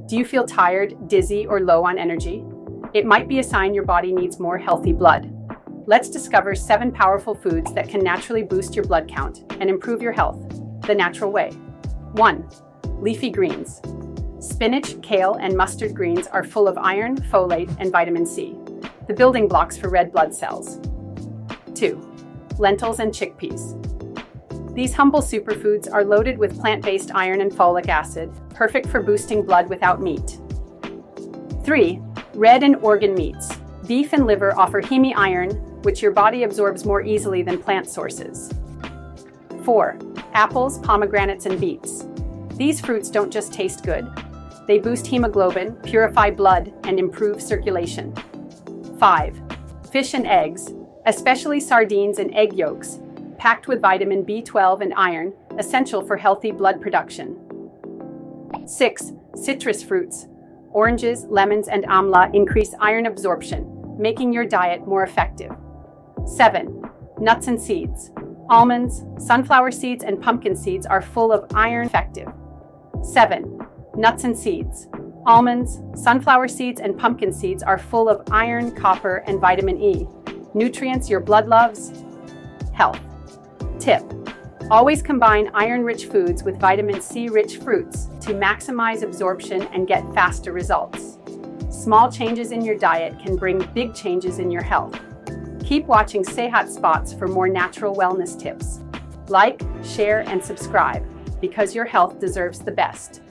Do you feel tired, dizzy, or low on energy? It might be a sign your body needs more healthy blood. Let's discover 7 powerful foods that can naturally boost your blood count and improve your health the natural way. 1. Leafy greens. Spinach, kale, and mustard greens are full of iron, folate, and vitamin C, the building blocks for red blood cells. 2. Lentils and chickpeas. These humble superfoods are loaded with plant-based iron and folic acid, perfect for boosting blood without meat. 3. Red and organ meats. Beef and liver offer heme iron, which your body absorbs more easily than plant sources. 4. Apples, pomegranates, and beets. These fruits don't just taste good. They boost hemoglobin, purify blood, and improve circulation. 5. Fish and eggs, especially sardines and egg yolks, packed with vitamin B12 and iron, essential for healthy blood production. 6. Citrus fruits. Oranges, lemons, and amla increase iron absorption, making your diet more effective. 7. Nuts and seeds. Almonds, sunflower seeds, and pumpkin seeds are full of iron effective. 7. Nuts and seeds. Almonds, sunflower seeds, and pumpkin seeds are full of iron, copper, and vitamin E, nutrients your blood loves. Health. Tip: always combine iron-rich foods with vitamin C-rich fruits to maximize absorption and get faster results. Small changes in your diet can bring big changes in your health. Keep watching Sehat Spots for more natural wellness tips. Like, share, and subscribe, because your health deserves the best.